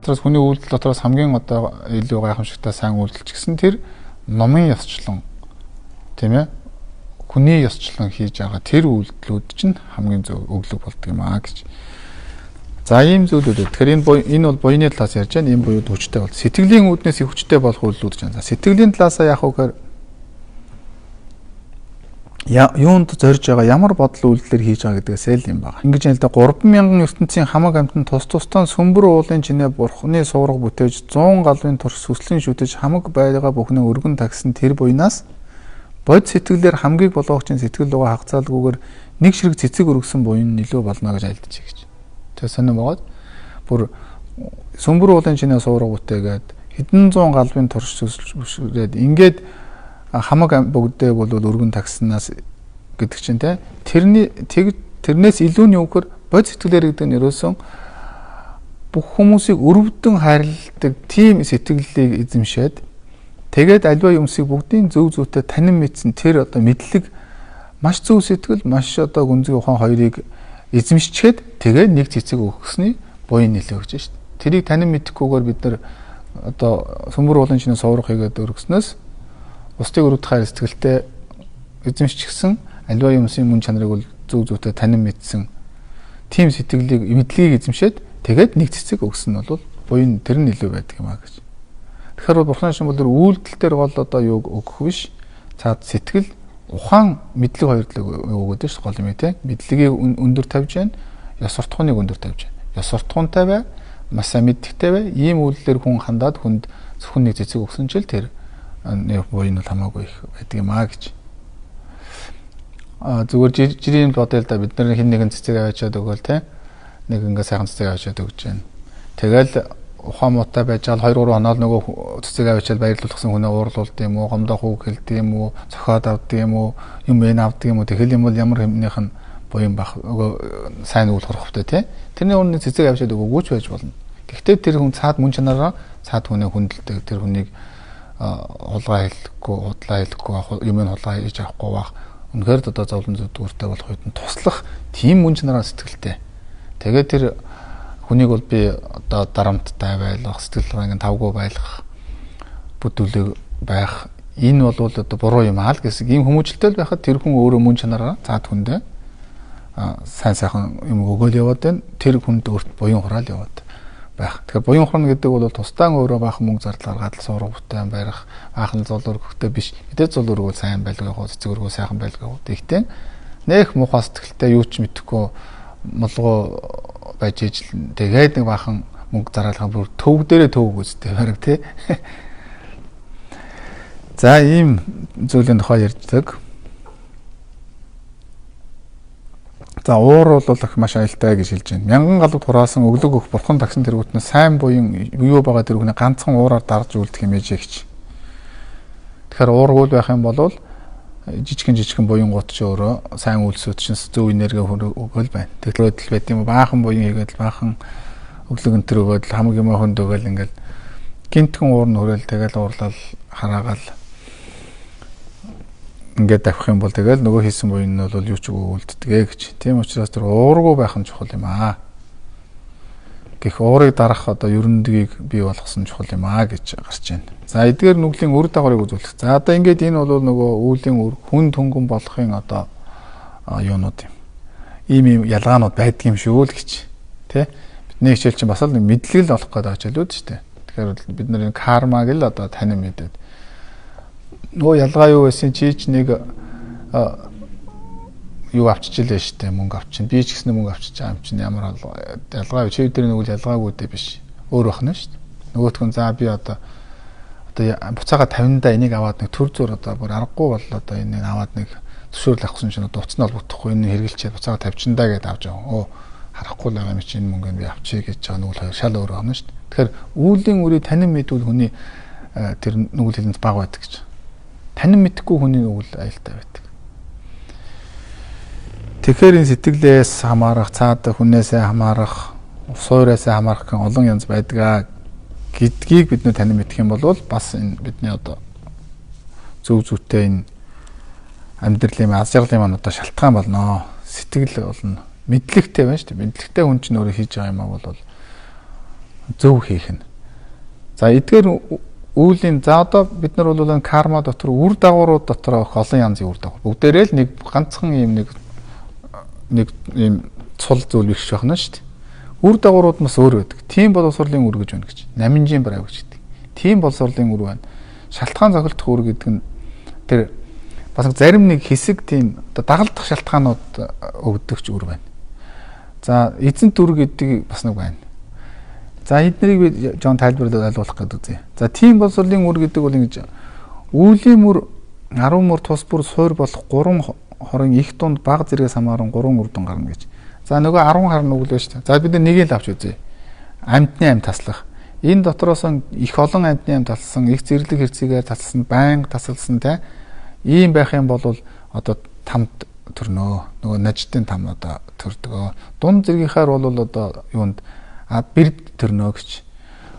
Тэрс хүний үйлдэл дотроос хамгийн одоо илүү гайхамшигтай сайн үйлдэлч гэсэн тэр номын ёсчлон тийм ээ хүний ёсчлон хийж байгаа тэр үйлдэлүүд чинь хамгийн зөв өглөг болдог юм аа гэж. За ийм зүйлүүд. Тэгэхээр энэ бол буйны талаас ярьж байна. Ийм буюуд хүчтэй бол сэтгэлийн үүднээс их хүчтэй болох үйлдэлүүд гэж байна. За сэтгэлийн талаасаа яах вэ гэхээр юунд зорж байгаа ямар бодол үйлдэлэр хийж байгаа гэдгээсээ л юм байна. Ингэж юм л да 3,000 ертөнцийн хамаг амьтанд тус тусдаа сүмбэр уулын чинээ бурхны суурга бүтээж 100 галвын турш сүслэн шүтэж хамаг байгаа бүхнээ өргөн тагсан тэр буйнаас бод сэтгэлээр хамгийн болгоогчийн сэтгэл рүүгээ хагацаалгүйгээр нэг ширэг цэцэг өргөсөн буйн илүү болно гэж альдчих гэж. Тэгээ сонирм байгаад бүр сүмбэр уулын чинээ суурга бүтээгээд хэдэн зуун галвын турш сүслээд ингээд хамаг бүгдээ бол өргөн тагснаас гэдэг чинь те тэрнээс илүү нь юу гэхээр бод сэтгэлээр гэдэг нь ерөөсөн бүх хүмүүсийг өрөвдөн хайрладаг тийм сэтгэлийг эзэмшээд тэгээд альва юмсыг бүгдийн зөв зөвтэй танин мэдсэн тэр одоо мэдлэг маш зөв сэтгэл маш одоо гүнзгий ухаан хоёрыг эзэмшчихэд тэгээд нэг цэцэг өгсөний буйн нөлөө гэж шүү дээ. Тэрийг танин мэдэхгүйгээр бид нар одоо сүмбэр уулын чинээ суурах хийгээд өргснөөс бусдыг өрөвдөх хайр сэтгэлтэй эзэмшчихсэн альва юмсын мөн чанарыг бол зөв зөвтэй танин мэдсэн тийм сэтгэлийг мэдлэгийг эзэмшээд тэгээд нэг цэцэг өгсөн нь бол буйн тэр нь илүү байдаг юм а гэж. Тэгэхээр бурхны шин бол үйлдэл дээр гол одоо юу өгөх биш. Цаад сэтгэл, ухаан, мэдлэг хоёр талыг өгөөд ш гол юм тий. Мэдлэгийг өндөр тавьж байна, ёс суртахууныг өндөр тавьж байна. Ёс суртахуунтай бай, маш сайн мэддэгтэй бай. Ийм үйлдэлээр хүн хандаад хүнд зөвхөн нэг цэцэг өгсөн ч л тэр буйн бол хамаагүй их байдаг юм а гэж. Зүгээр жирийн бодъё л да бид нар хин нэгэн цэцэг аваачаад өгөөл тий. Нэг ингээ сайхан цэцэг аваачаад өгч байна. Тэгэл ухаан муутай байж гал 2-3 хоноо л нөгөө цэцэг аваачаад баярлуулсан хүнээ уурлуулдаг юм уу, гомдоо хүүг хэлдэг юм уу, цохоод авдаг юм уу, юм бэ авдаг юм уу тэгэл юм бол ямар хэмнийх нь буян бах нөгөө сайн үйл хорховтой тий. Тэрний өмнө цэцэг аваачаад өгөөгүй ч байж болно. Гэхдээ тэр хүн цаад мөн чанараа цаад хүнээ хүндэлдэг тэр хүнийг хулгай хэлэхгүй, худлаа хэлэхгүй, юм нь хулгай хийж авахгүй бах. Үнэхээр одоо зовлон зүдгүүртэй болох үед нь туслах тийм мөн чанараа сэтгэлтэй. Тэгээд тэр хүнийг бол би одоо дарамттай байлгах, сэтгэл рүү ингэ тавгүй байлгах, бүтүүлэг байх. Энэ бол одоо буруу юм аа л гэсэн. Ийм хүмүүжлэлтэй байхад тэр хүн өөрөө мөн чанараа цаад хүндээ сайн сайхан юм өгөөл яваад байна. Тэр хүнд өөрт буян хураал яваад байх. Тэгэхээр буян хурна гэдэг бол тусдаан өөрөө баахан мөнгө зардал гаргаад суурга бүтээн барих, баахан зол өргөхтэй биш. Мэдээ зол өргөл сайн байлгаа хоо, цэцэг өргөл сайхан байлгаа хоо. Тэгтээ нэх муухай сэтгэлтэй юу ч мэдэхгүй молгоо байж ижил тэгээд нэг баахан мөнгө зараалхан бүр төв дээрээ төв үзтэй бараг тий. За ийм зүйлийн тухай ярьдаг. За уур бол их маш аюултай гэж хэлж байна. Мянган галууд хураасан өглөг өх бурхан тагсан тэргүүтнээ сайн буян юу байгаа тэргүүнээ ганцхан уураар дарж үлдэх юм ээжээ гэж. Тэгэхээр уургуул байх юм бол жижигхэн буян гут ч өөрөө сайн үйлсүүд чинь зөв энерги өгөөл байна. Тэглөөдөл байт юм баахан буян хийгээд баахан өглөг өнтер өгөөд хамаг юм хөнд өгөөл ингээл гинтхэн уур нь хөрөөл тэгэл уурлал хараагаал ингээд авах юм бол тэгэл нөгөө хийсэн буян нь бол юу ч үлддэг гэж. Тийм учраас тэр уургүй байх нь чухал юм аа. Гэх уурыг дарах одоо ерөндөгийг бий болгосон чухал юм аа гэж гарч байна. За эдгээр нүглийн үр дагаврыг үзүүлэх. За одоо ингээд энэ бол нөгөө үүлийн үр хүн түнгэн болохын одоо юунууд юм. Ийм ялгаанууд байдаг юм шүү л гэж. Тэ? Бидний хичээл чинь бас л мэдлэг л олох гэдэг хичээлүүд шүү дээ. Тэгэхээр бид нар энэ кармаг л одоо танин мэдээд нөгөө ялгаа юу байсан чи ч нэг юу авчижлээ штэ мөнгө авчин би ч гэсэн мөнгө авчиж байгаа юм чинь ямар ялгаа чи өдөр нэг үл ялгаагүй дээ биш өөр бахна штэ нөгөөтгөн за би одоо буцаага 50-даа энийг аваад нэг төр зур одоо бүр аргагүй бол одоо энийг аваад нэг зөвшөөрөл авахсан чинь дуцнаа л бодохгүй энэ хэрэгэлчээ буцаага 50-даа гэдээ авч байгаа. Харахгүй л байгаа юм чи энэ мөнгөнд би авчиг гэж байгаа нүгэл хоёр шал өөр байна штэ. Тэгэхээр үүлийн үрийг танин мэдвэл хүний тэр нүгэл хэлэнд баг байдаг гэж. Танин мэдхгүй хүний нүгэл аюултай байдаг. Тэгэхээр энэ сэтгэлээс хамаарах, цаад хүнээсээ хамаарах, сууриасаа хамаарах гэх олон янз байдаг гэдгийг бид нэ танин мэдэх юм бол бас энэ бидний одоо зөв зүйтэй энэ амьдралын аз жаргалын маань одоо шалтгаан болно. Сэтгэл болно. Мэдлэгтэй байна шүү дээ. Мэдлэгтэй хүн чинь өөрөө хийж байгаа юм аа бол зөв хийх нь. За эдгээр үүлийн за одоо бид нар бол карма дотор үр дагаврууд дотор олон янзын үр дагавар. Бүгдээрээ л нэг ганцхан нэг ийм цул зүйл биш байна шүү дээ. Үр дагаврууд бас өөр байдаг. Тийм боловсролын үр гэж байна гэж. Наминжийн барай гэж гэдэг. Тийм боловсролын үр байна. Шалтгаан зохилдох үр гэдэг нь тэр бас зарим нэг хэсэг тийм одоо дагалдах шалтгаанууд өгдөгч үр байна. За эзэнт үр гэдэг бас нэг байна. За эднэрийг би жоон тайлбарлаад ойлгуулах гэдэг үзье. За тийм боловсролын үр гэдэг бол ингэж үүлийн мөр 10 мөр тус бүр суур болох 3 хорын их дунд баг зэрэгс хамааран 3 үр дүн гарна гэж. За нөгөө 10 харна үгүй л шүү дээ. За бид нэгийг л авч үзье. Амьтны амь таслах. Энэ дотроос их олон амьтны амь талсан, их зэрлэг хэрцээгээр талсан, байнга тасалсан те. Ийм байх юм бол одоо тамд төрнөө. Нөгөө наждын там одоо төрдгөө. Дунд зэргийнхаар бол одоо юунд бэрд төрнөө гэж.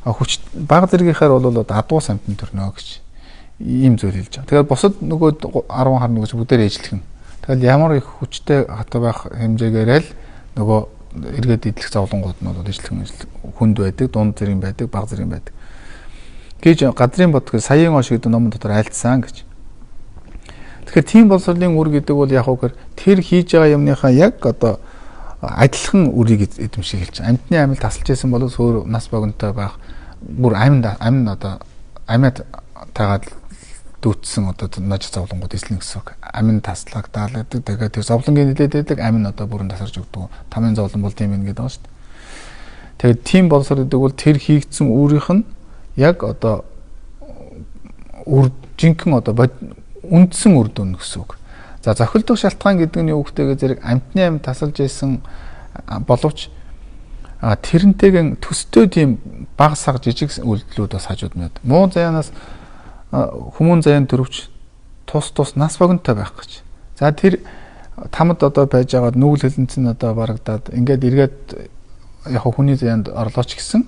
Хүч баг зэргийнхаар бол одоо адуу самтан төрнөө гэж. Ийм зүйл хэлж байгаа. Тэгэхээр бусад нөгөө 10 харна гэж бүгдээр ээжлэх юм. Тэгэл ямар их хүчтэй хата байх хэмжээгээр л нөгөө эргээд идэх зовлонгууд нь бол ижлэх хүнд байдаг, дунд зэрэг байдаг, баг зэрэг байдаг. Гэж газрын бод саяын ош гэдэг ном дотор альцсан гэж. Тэгэхээр тийм боловсролын үр гэдэг бол яг үгээр тэр хийж байгаа юмныхаа яг одоо адилхан үрийг эзэмших хэлж байгаа. Амьтны амил тасалж байсан бол өөр нас богинтой байх, бүр амин одоо амьд тагаад дүүтсэн одоо наж зовлонгууд эслэн гэсэн үг. Амин таслаг даалгадаг. Тэгээд тэр зовлонгийн нэлээд байдаг. Амин одоо бүрэн тасарч өгдөг. Тамийн зовлон бол тийм юм гэдэг байгаа шүү дээ. Тэгээд тийм боловсрол гэдэг бол тэр хийгдсэн үүрийнх нь яг одоо жинхэнэ одоо үндсэн үр дүн гэсэн үг. За зохилдох шалтгаан гэдэг нь юу гэхтэйгээ зэрэг амьтны амь тасалж байсан боловч тэрнтэйгэн төстэй тийм баг саг жижиг үйлдэлүүд бас хажууд нь. Муу заяанаас хүмүүн заяан төрөвч тус нас богинтой байх гэж. За тэр тамд одоо байж байгаа нүүл хилэнцэн одоо барагдаад ингээд эргээд яг хүний заяанд орлооч гэсэн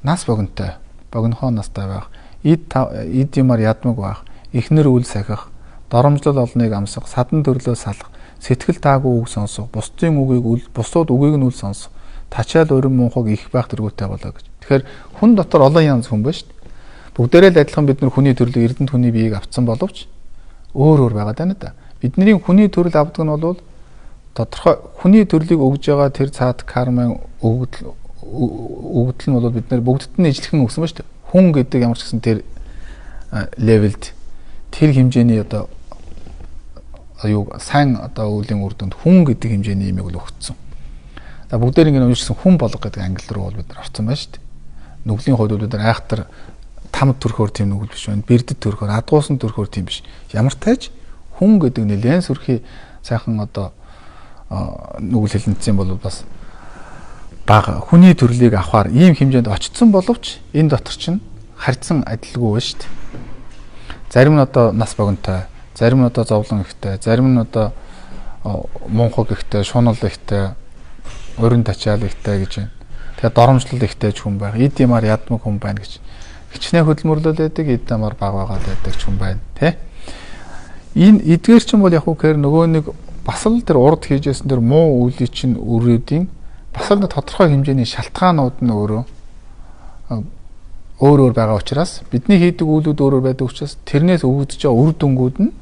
нас богинтой богинохоо настай байх. Эд юмар ядмаг байх. Эхнэр үл сахих. Доромжлол олныг амсах, садан төрлөө салах, сэтгэл таагүй үг сонсох, бусдын үгийг бусдууд үгийг нь үл сонсох, тачаал өрөн мунхаг их байх тэргүүтэй болоо гэж. Тэгэхээр хүн дотор олон янз хүн байна шүү дээ. Бүгдээрээ л адилхан бид нар хүний төрлөг эрдэнэт хүний биеийг авцсан боловч өөр байгаа даа да. Бидний хүний төрөл авдаг нь бол тодорхой хүний төрлийг өгж байгаа тэр цаад кармын өгдөл нь бол бид нар бүгдд нь ижлэхэн өгсөн ба шүү дээ. Хүн гэдэг ямар ч гэсэн тэр левелд тэр хэмжээний одоо сайн одоо үеийн үр дүнд хүн гэдэг хэмжээний имийг л өгсөн. За бүгдээр ингэ уншсан хүн болго гэдэг англи руу бол бид нар орсон байна шүү дээ. Нүглийн хувьд бид нар айхтар тамд төрхөөр тийм нүгэл биш байна. Бэрдэд төрхөөр, адгуусан төрхөөр тийм биш. Ямар тааж хүн гэдэг нэлээд сүрхий сайхан одоо нүгэл хэлэнцсэн бол бас бага хүний төрлийг авахар ийм хэмжээнд очсон боловч энэ дотор чинь харьцан адилгүй байна шүү дээ. Зарим нь одоо нас богинтой, зарим нь одоо зовлон ихтэй, зарим нь одоо мунхаг ихтэй, шунал ихтэй, өрн тачаал ихтэй гэж байна. Тэгэхээр доромжлол ихтэй ч хүн байх, эд ямаар ядмаг хүн байна гэж. Хичнээн хөдөлмөрлөл байдаг, эд ямар баг байгаад байдаг ч хүн байна, тий? Энэ эдгээр чинь бол яг үгээр нөгөө нэг бас л тэр урд хийжсэн тэр муу үеийн чинь өрөөдийн бас л тодорхой хэмжээний шалтгаанууд нь өөр байгаа учраас бидний хийдэг үйлүүд өөр байдаг учраас тэрнээс өгөгдөж байгаа үр дүнгууд нь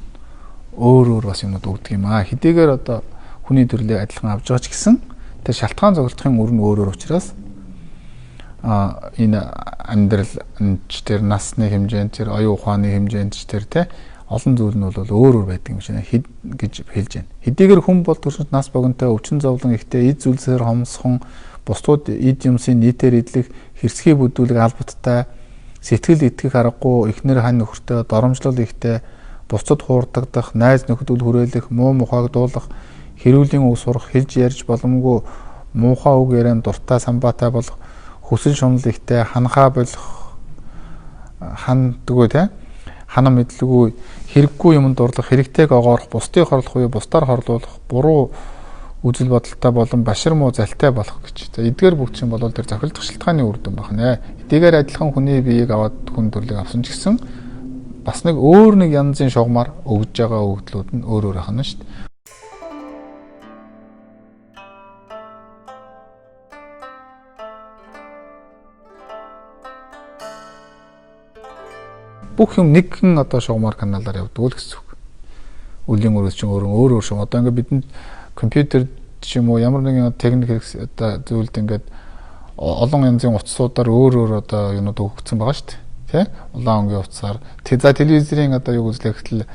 өөр бас юмуд өгдөг юм аа. Хэдийгээр одоо хүний төрлийг адилхан авч байгаа ч гэсэн тэр шалтгаан зохилдохын үр нь өөр учраас энэ амьдрал тэр насны хэмжээнд тэр оюун ухааны хэмжээнд тэр те олон зүйл нь бол өөр байдаг юм шиг гэж хэлж байна. Хэдийгээр хүн бол төрсөнд нас богинтой өвчин зовлон ихтэй эд зүйлсээр хомсхон бусдууд эд юмсын нийтээр идэх хэрсгий бүдүүлэг албаттай сэтгэл итгэх аргагүй эхнэр хань нөхөртэй доромжлол ихтэй бусдад хуурдагдах найз нөхдөд хүрээлэх муу мухайг дуулах хэрүүлийн үг сурах хэлж ярьж боломгүй муухай үг яриан дуртай самбаатай болох хүсэл шунал ихтэй ханхаа болох хандгүй те хана мэдлгүй хэрэггүй юмд дурлах хэрэгтэйг огоорох бусдыг хорлох уу бусдаар хорлуулах буруу үзэл бодолтой болон башир муу залтай болох гэж. За эдгээр бүгд чинь бол тэр зохилдох шалтгааны үр дүн байна. Эдгээр адилхан хүний биеийг аваад хүн төрлийг авсан ч гэсэн бас нэг өөр нэг янзын шугамар өгж байгаа өгдлүүд нь өөр байна шүү дээ. бүх юм нэгэн одоо шугамар каналаар явдаг л гэсэн үг. Үлийн өрөөс чинь өөр шугам. Одоо ингээд бидэнд компьютер ч юм уу ямар нэгэн техник одоо зүйлд ингээд олон янзын утсуудаар өөр одоо юмуд өгөгдсөн байгаа шүү дээ. Тэ? Улаан өнгийн утсаар. За телевизийн одоо юу үзлэхтэл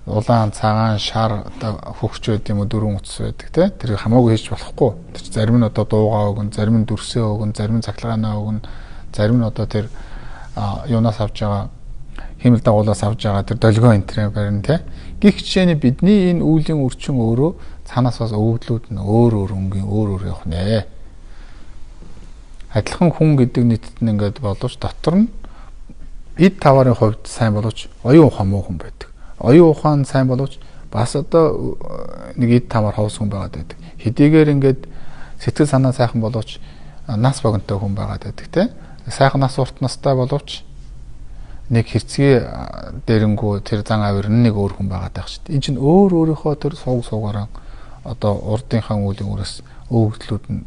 улаан, цагаан, шар одоо хөгчөөд юм уу дөрвөн утас байдаг тий. Тэр хамаагүй хийж болохгүй. Тэр зарим нь одоо дуугаа өгөн, зарим нь дүрсээ өгөн, зарим нь цахилгаанаа өгөн, зарим нь одоо тэр юунаас авч байгаа хэмэл дагуулаас авч байгаа тэр долгио энтрэ барина тий. Гэх жишээний бидний энэ үеийн өрчин өөрөө цаанаас бас өвөглүүд нь өөр өнгийн өөр явах нэ. Адилхан хүн гэдэг нийтэд нь ингээд боловч дотор нь эд таварын хувьд сайн боловч оюун ухаан муу хүн байдаг. Оюун ухаан сайн боловч бас одоо нэг эд тамаар ховс хүн байгаад байдаг. Хэдийгээр ингээд сэтгэл санаа сайхан боловч нас богинтой хүн байгаад байдаг тий. Сайхан нас урт настай боловч нэг хэрцгий дээрэнгүү тэр зан авир нэг өөр хүн байгаад байх шүү дээ. Энэ чинь өөрийнхөө тэр суугаараа одоо урдынхаа үеийн өрөөс өвөгдлүүд нь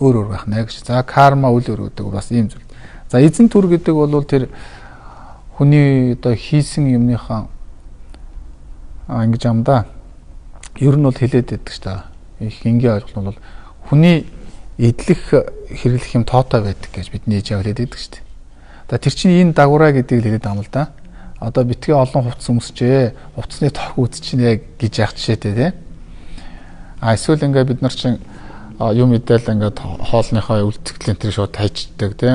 өөр байх нэ гэж. За карма үл өрөөдөг бас ийм зүйл. За эзэн түр гэдэг бол тэр хүний одоо хийсэн юмныхаа ингэж амдаа ер нь бол хилээд байдаг шүү дээ. Их энгийн ойлголт бол хүний идэлх хэрэглэх юм тоотой байдаг гэж бидний ээж аваад байдаг шүү дээ. За тэр чинь энэ дагуураа гэдгийг л хэлээд байгаа юм л да. Одоо битгий олон хувцас өмсчээ. Хувцсны тох үз чинь яг гэж яах жишээтэй тий. Эсвэл ингээд бид нар чинь юм мэдээл ингээд хоолныхоо үлдэгдлийн тэр шууд хайчдаг тий.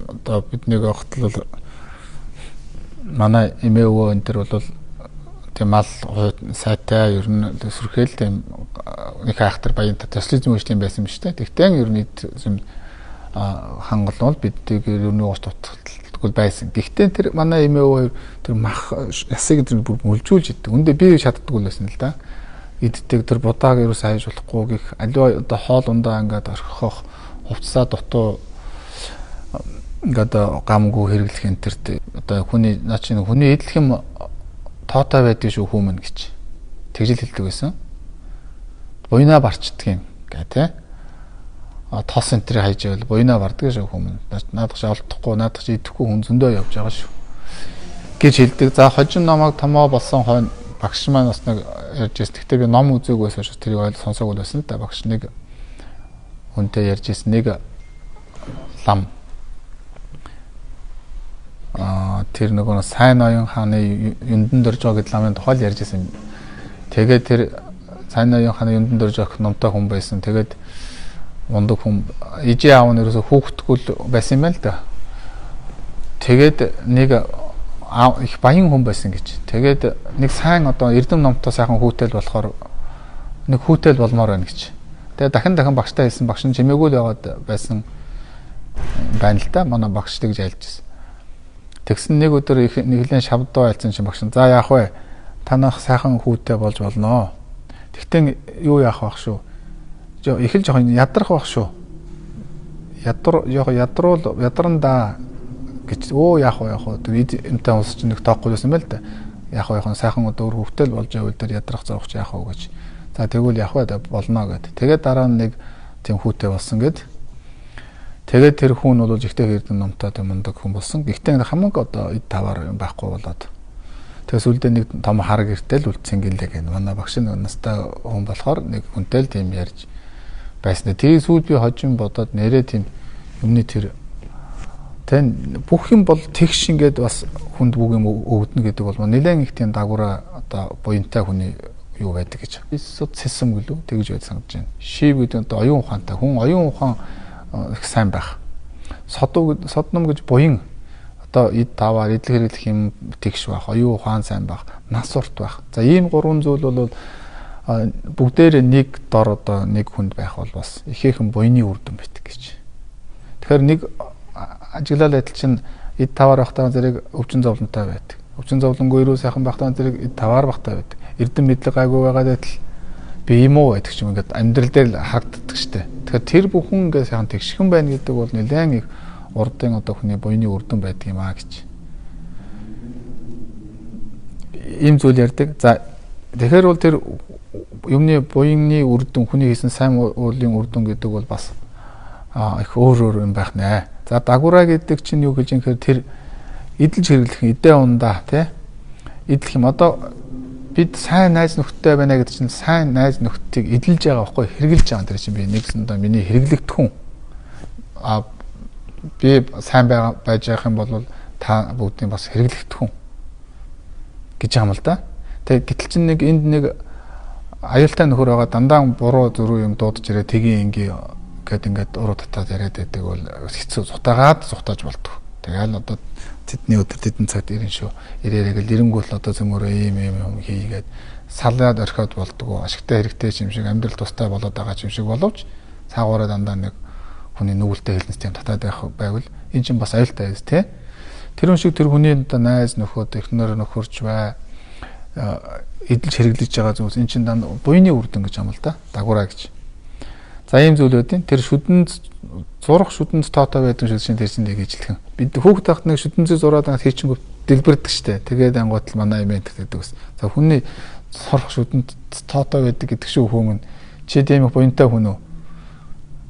Одоо биднийг огтлол манай эмээ өвөө энэ төр бол тийм мал сайтай ер нь сүрхээл тийм нэг хайхтар баян социализм үеч тийм байсан юм шүү дээ. Тэгтээ ер нь хангалуул биднийг ер нь уус туталдаггүй байсан. Гэхдээ тэр манай эмээ өвөө тэр мах ясыг тэр бүр мөлжүүлж идэг. Үндэ би шатдаггүй байсан л да. Иддэг тэр будааг ерөөс хайж болохгүй гэх аливаа одоо хоол ундаа ингээд орхих хувцсаа дутуу ингээд гамгүй хэрэглэх энэ тэр одоо хүний наа чинь хүний идэх юм тоотой байдаг шүү хүмүүс гэж тэгжил хэлдэг байсан. Буйнаа барчдаг юм гэ тэ. Тос энтрийг хайж байвал буйнаа барддаг шүү хүмүүс. Наадах чи олдохгүй, наадах чи идэхгүй хүн зөндөө явж байгаа шүү. гэж хэлдэг. За хожим намайг томоо болсон хойно багш маань бас нэг ярьж ирсэн. Гэхдээ би ном үзээгүй байсан учраас тэрийг ойлгох сонсоогүй байсан л да. Багш нэг хүнтэй ярьж ирсэн. Нэг лам тэр нөгөө сайн ноён хааны юндан дөрж байгаа гэд ламын тухай ярьж ирсэн. Тэгээд тэр сайн ноён хааны юндан дөрж байгаа номтой хүн байсан. Тэгээд мундаг хүн ижээ аав нь ерөөсө хүүхдгүүл байсан юм байл да. Тэгээд нэг их баян хүн байсан гэж. Тэгээд нэг сайн одоо эрдэм номтой сайхан хүүтэл болохоор нэг хүүтэл болмоор байна гэж. Тэгээд дахин багштай хэлсэн. Багш нь чимээгүй л яваад байсан байна л да. Манай багш тэгж айлжсэн. Тэгсэн нэг өдөр нэглэн шавдуу айлцсан чинь багш нь за яах вэ? Танах сайхан хүүтэй болж болноо. Тэгтээ юу яах вэ шүү? Их л жоохон ядрах байх шүү. Ядранда гэж яах вэ? Тэр энтэй ус чинь нэг тоохгүй байсан байл та. Яах вэ? Сайхан өдөр хөвгтөл болж байвал тэр ядрах зовч яах вэ гэж. За тэгвэл яах вэ? Болно гэд. Тэгээд дараа нь нэг тийм хүүтэй болсон гэд. Тэгээд тэр хүн бол жигтэй хэрдэн номтой тийм мундаг хүн болсон. Гэхдээ хамаг одоо эд таваар байхгүй болоод. Тэгээс үлдээ нэг том хар гэртэл үлдсэн гэлээ гэн. Манай багш нэг настай хүн болохоор нэг хүнтэй л тийм ярьж байсан. Тэгээд сүүл би хожим бодоод нэрээ тийм юмны тэр тэн бүх юм бол тэгш ингээд бас хүнд бүх юм өгдөнө гэдэг бол нэлээд их тийм дагуура одоо буянтай хүний юу байдаг гэж. Систем гэлөө тэгж байд санагдаж байна. Шив гэдэг одоо оюун ухаантай хүн оюун ухаан их сайн байх. Содном гэж буян одоо эд таваар идэл хэрэглэх юм тэгш байх, оюун ухаан сайн байх, нас урт байх. За ийм гурван зүйл бол бүгдээр нэг дор одоо нэг хүнд байх бол бас ихээхэн буйны үр дүн байдаг гэж. Тэгэхээр нэг ажиглал адил чинь эд таваар байхдаа зэрэг өвчин зовлонтой байдаг. Өвчин зовлонгүй ирүү сайхан байхдаа зэрэг эд таваар байхдаа байдаг. Эрдэм мэдлэг гайгүй байгаад адил би юм уу гэдэг юм ингээд амьдрал дээр харагддаг штэ. Тэгэхээр тэр бүхэн ингээд сайхан тэгшхэн байна гэдэг бол нэлээд их урдын одоо хүний буйны үр дүн байдаг юм аа гэж. Ийм зүйл ярьдаг. За тэгэхээр бол тэр юмны буйны үр дүн хүний хийсэн сайн уурлын үр дүн гэдэг бол бас их өөр юм байх нэ. За дагуура гэдэг чинь юу гэж юм хэрэг тэр эдэлж хэрэглэх эдээ ундаа тий эдэлх юм одоо бид сайн найз нөхдөд байна гэдэг чинь сайн найз нөхдөдийг эдэлж байгаа байхгүй хэрэглэж байгаа тэр чинь би нэгсэндээ миний хэрэглэгдэх хүн би сайн байж явах юм бол та бүгдийн бас хэрэглэгдэх хүн гэж юм л да. Тэгээ гэтэл чинь нэг энд нэг аюултай нөхөр байгаа дандаа буруу зөрүү юм дуудаж ирээ тгийн ингээ гэд ингээд уруу татаад яриад байдаг бол хэцүү зутааж болдог. Тэгэл одоо тэдний өдөр тэдэн цагт ирэн шүү. Ирээрээ л эрэнгүүл одоо зөмөрөө ийм юм хийгээд салаад орхиод болдгоо. Ашигтай хэрэгтэй юм шиг амьдрал тустай болоод байгаа юм шиг боловч цаагаараа дандаа нэг хүний нүгэлтэй хэлнэс тийм татаад байвал эн чинь бас аюултай байс тий. Тэр хүн шиг тэр хүний одоо найз нөхөд эхнэр нөхөрч бай эдэлж хэрэглэж байгаа зүйлс эн чинь дандаа буйны үрдэн гэж юм л да. Дагуураа гэж. За ийм зүйлүүдийн тэр зурах шүдэнд тоотой байдаг шиг тэр чинь тэгжлэх. Бид хүүхд тахт нэг шүдэнцээ зураад байгаа хийчихэнгүү дэлбэрдэг штэ. Тэгээд ангуутал манай юм гэдэг ус. За хүний зурах шүдэнд тоотой байдаг гэдэг шиг хүмүүс чи тийм их буянтай хүн үү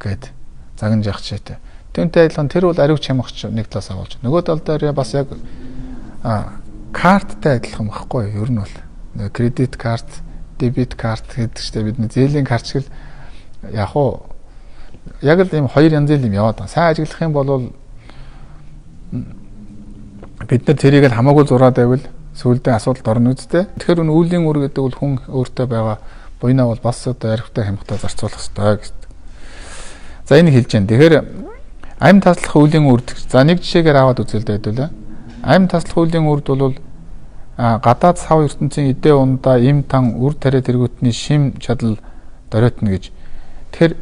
гэд загнаж явах чийтэй. Тэнтэй адилхан тэр бол ариуч хямгч нэг талаас авалж. Нөгөө тал дээр бас яг карттай адилхан байхгүй юу? Ер нь бол кредит карт, дебит карт гэдэг штэ бидний зээлийн карт шиг л яг уу яг л ийм хоёр янзын юм яваад байна. Сайн ажиглах юм бол бид нар тэрийг л хамаагүй зураад байвал сүүлдээ асуудалд орно үсттэй. Тэгэхээр энэ үеийн үр гэдэг бол хүн өөртөө байгаа буйнаа бол бас одоо ярихтай хямгтай зарцуулах хэрэгтэй гэж. За энийг хэлж байна. Тэгэхээр амь таслах үеийн үрд. За нэг жишээгээр аваад үзэлдэй хэдүүлээ. Амь таслах үеийн үрд бол гадаад сав ертөнцийн эдээ ундаа им тан үр тариа тэргүүтний шим чадал доройтно гэж. Тэгэхээр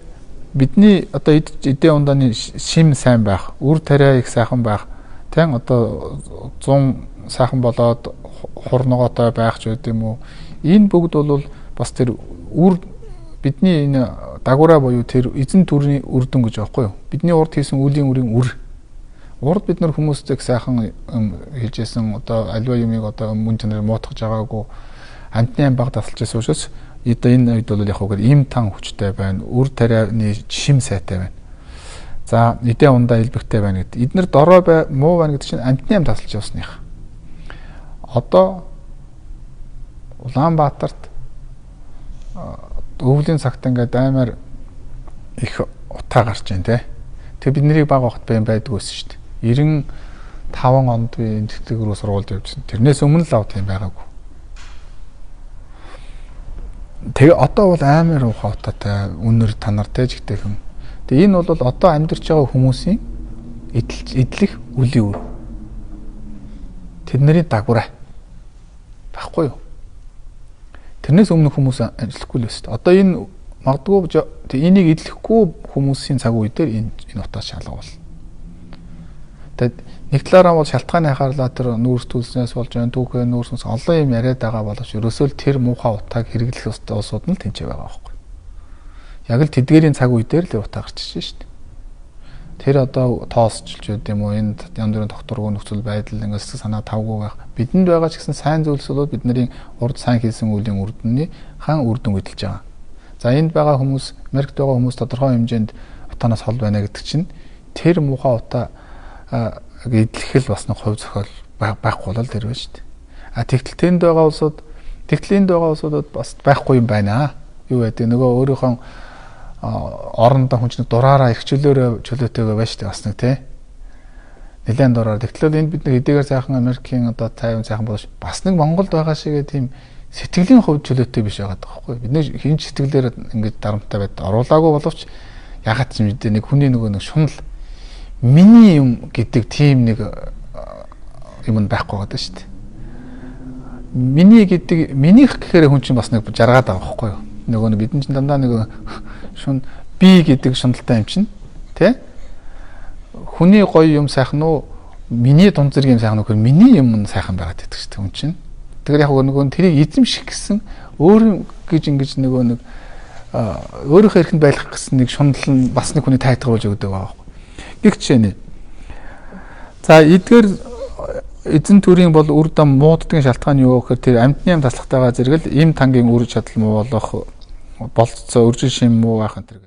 бидний одоо эдээ ундааны шим сайн байх, үр тариа их сайхан байх, тэн одоо 100 сайхан болоод хурногоотой байх ч үгүй юм уу. Энэ бүгд бол бас тэр үр бидний энэ дагуураа буюу тэр эзэн төрний үрдэн гэж аахгүй юу? Бидний урд хийсэн үлийн үрийн үр. Урд бид нар хүмүүстэй сайхан хэлжсэн одоо аливаа юмыг одоо мөн чанараар муутгаж байгаагүй амтны баг тасалж байсан учраас энэ үед бол яг үгээр им тан хүчтэй байна. Үр тарианы шим сайтай байна. За эдээ ундаа илбэгтэй байна гэдэг. Эднэр дорой муу байна гэдэг чинь амтны ам тасалж явсных. Одоо Улаанбаатарт өвлийн цагт ингээд аймаар их утаа гарч байна те. Тэгээ бид нарыг баг вахт байдаг байсан шүү дээ. 95 онд би энэ тэтгэлэг рүү сургуульд явжсэн. Тэрнээс өмнө л авт юм байгаагүй. Тэгээ одоо бол амар ухаан утаатай үнэр танар те жигтэй юм. Тэгээ энэ бол одоо амьдарч байгаа хүмүүсийн эдлэх үлийн үр. Тэдний дагуураа байхгүй юу? Тэрнээс өмнө хүмүүс ажиллахгүй л өст. Одоо энэ магадгүй энийг эдлэхгүй хүмүүсийн цаг үе дээр энэ утаа шалга бол. Тэгэд нэг талаараа бол шалтгааны анхаарлаа тэр нүүрс төлснөөс болж байна. Түүхээ нүүрснээс олон юм яриад байгаа боловч ерөөсөө л тэр муухай утааг хэрэглэх ёстой улсууд нь л тэнцээ байгаа байхгүй. Яг л тэдгээрийн цаг үе дээр л утаа гарч ирсэн шүү дээ. Тэр одоо тоосчилж байд юм уу? Энэ янз бүрийн докторгүй нөхцөл байдал ингээд сэтгэл санаа тавгүй байх. Бидэнд байгаа ч гэсэн сайн зүйлс бол бидний урд сайн хийсэн үеийн үрдэнний хаан үрдэн хөдөлж байгаа. За энд байгаа хүмүүс, Америкт байгаа хүмүүс тодорхой хэмжээнд утаанаас хол байна гэдэг чинь тэр муухай утаа эдлэх л бас нэг хувь зохиол байхгүй бол тэр байна шүү дээ. Тэгтэл тэнд байгаа улсууд бас байхгүй юм байна. Юу гэдэг нөгөө өөрийнхөө орондоо хүн чинь дураараа их чөлөөтэйгээ байна шүү дээ бас нэг тий. Нэлээд дураар. Тэгтэл энд бид нэг эдгээр сайхан Америкийн одоо тайван сайхан болооч бас нэг Монголд байгаа шигээ тийм сэтгэлийн хувьд чөлөөтэй биш байгаа байхгүй. Бид нэг хин сэтгэлээр ингэж дарамттай байд оруулаагүй боловч ягаад ч юм бэ нэг хүний нэг шунал миний юм гэдэг тийм нэг юм байхгүй байгаа шүү дээ. Минийх гэхээр хүн чинь бас нэг жаргаад байгаа байхгүй юу? Нөгөө бидний чинь дандаа нэг шун би гэдэг шуналтай юм чинь тий? Хүний гоё юм сайхан уу? Миний дунд зэрэг юм сайхан уу гэхээр миний юм сайхан байгаад байдаг шүү дээ хүн чинь. Тэгэхээр яг нөгөө тэрийг эзэмших гэсэн өөр гэж ингэж нөгөө нэг өөрийнхөө эрхэнд байлгах гэсэн нэг шунал нь бас нэг хүний тайтгаруулж өгдөг байгаа байхгүй. Гэгчээ нэ. За эдгээр эзэн төрийн бол үр дам мууддгийн шалтгаан юу гэхээр тэр амьтны ам таслахтайгаа зэрэгэл им тангийн үр чадал муу болох болцоо өржин шим муу байх энэ төр